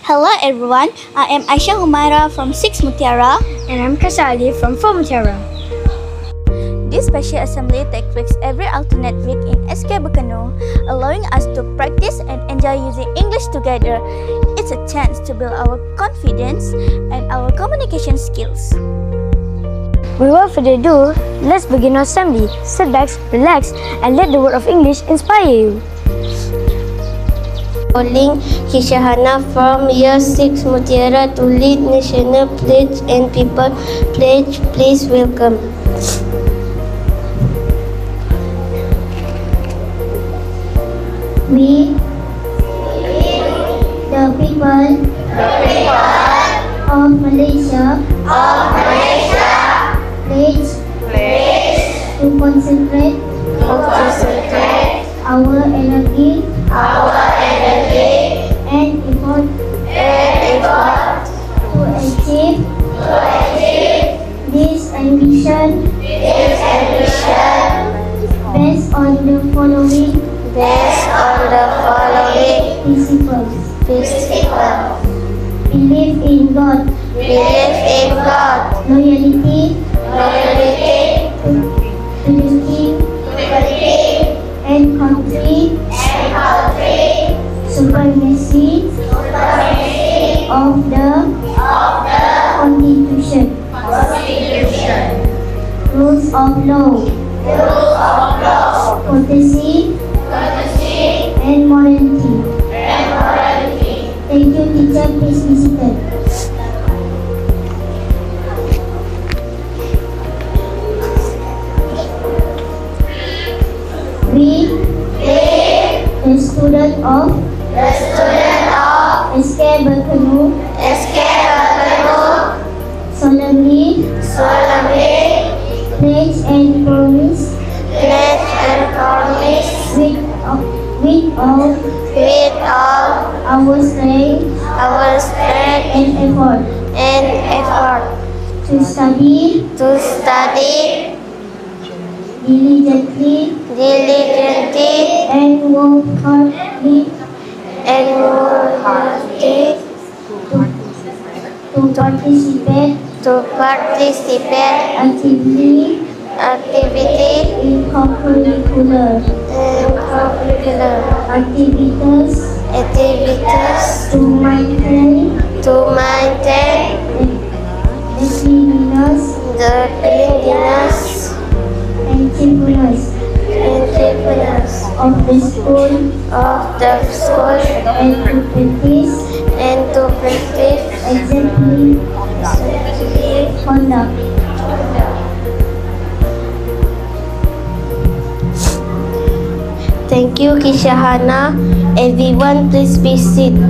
Hello everyone, I am Aisha Humaira from 6 Mutiara. And I'm Kasali from 4 Mutiara. This special assembly takes place every alternate week in SK Bekenu, allowing us to practice and enjoy using English together. It's a chance to build our confidence and our communication skills. Without further ado, let's begin our assembly. Sit back, relax, and let the word of English inspire you. Calling Kishahana from year 6 Mutiara to lead National Pledge and People Pledge. Please welcome. We, the people of Malaysia, pledge to concentrate our energy and effort to achieve this ambition based on the following principles. Believe in God, loyalty to the king and country, supremacy of the Constitution, rules of law, courtesy and morality. Thank you, teacher. Please be seated. We, the student of SK Bekenu, solemnly pledge and promise with all our strength and effort to study diligently and work hardly to participate activity in co-curricular activities to maintain the cleanliness and cheerfulness of the school and to practice exemplary conduct. Thank you, Kishahana. Everyone, please be seated.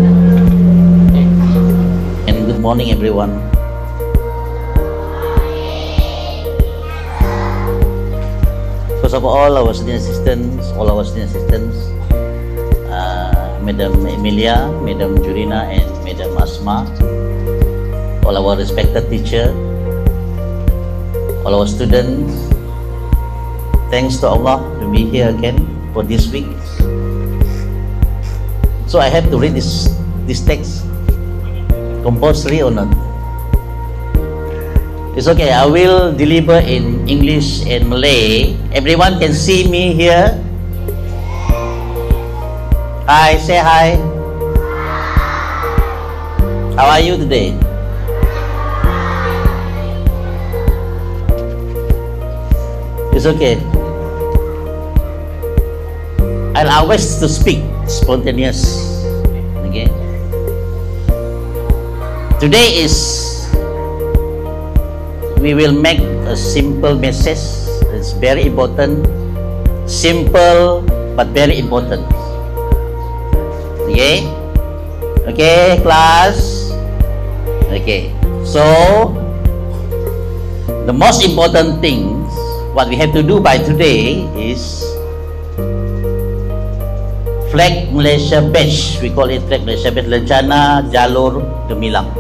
And good morning, everyone. First of all, our student assistants, Madam Emilia, Madam Jurina, and Madam Asma, all our respected teacher, all our students, thanks to Allah to be here again for this week. So I have to read this text compulsory or not? It's okay, I will deliver in English and Malay. Everyone can see me here. Hi, say hi. How are you today? It's okay. I'll always to speak spontaneous. Okay. Today we will make a simple message. It's very important. Simple but very important. Okay. Okay, class. Okay. So the most important things what we have to do by today is Flag Malaysia Badge. We call it Flag Malaysia Badge, Lencana Jalur Gemilang.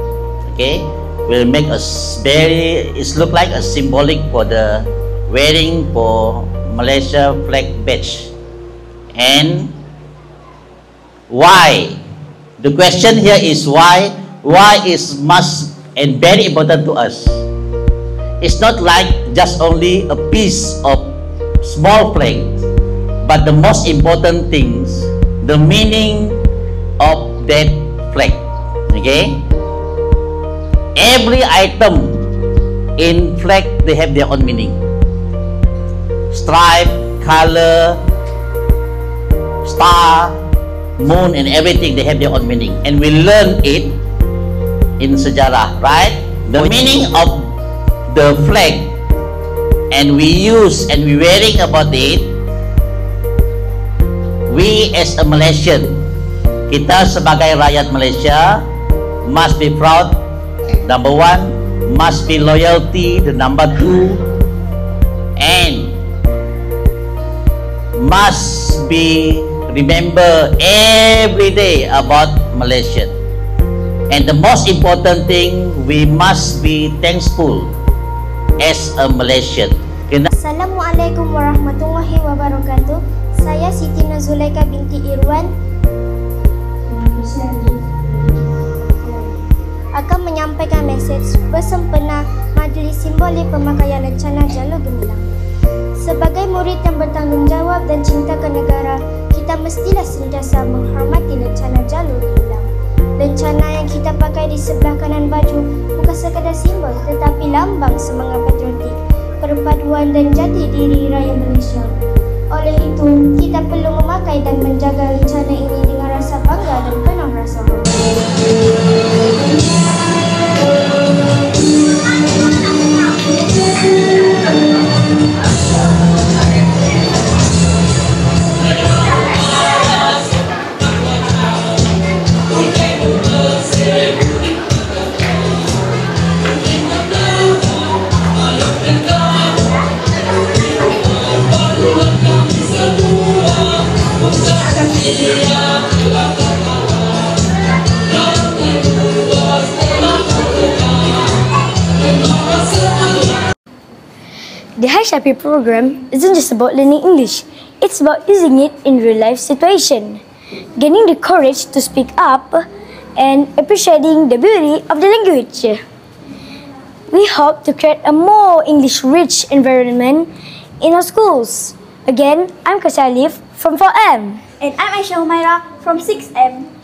Okay, we'll make a it look like a symbolic for the wearing for Malaysia flag badge. And why The question here is why? Why is must and very important to us? It's not like just only a piece of small flag, but the most important things, the meaning of that flag. Okay? Every item in flag, they have their own meaning. Stripe, color, star, moon, and everything, they have their own meaning. And we learn it in sejarah, right? The meaning of the flag, and we use and we wearing about it. We as a Malaysian, kita sebagai rakyat Malaysia must be proud. Number one, must be loyalty. The number two, and must be remember every day about Malaysian. And the most important thing, we must be thankful as a Malaysian. Assalamualaikum warahmatullahi wabarakatuh. Saya Siti Nazulaika binti Irwan akan menyampaikan mesej bersempena Majlis Simbolik Pemakaian Lencana Jalur Gemilang. Sebagai murid yang bertanggungjawab dan cinta ke negara, kita mestilah sentiasa menghormati lencana jalur gemilang. Lencana yang kita pakai di sebelah kanan baju bukan sekadar simbol tetapi lambang semangat patriotik, perpaduan dan jati diri rakyat Malaysia. Oleh itu, kita perlu memakai dan menjaga lencana ini dengan rasa bangga dan penuh rasa hormat. The HSHP program isn't just about learning English, it's about using it in real-life situation, gaining the courage to speak up, and appreciating the beauty of the language. We hope to create a more English-rich environment in our schools. Again, I'm Kashalif from 4M. And I'm Aisha Humaira from 6M.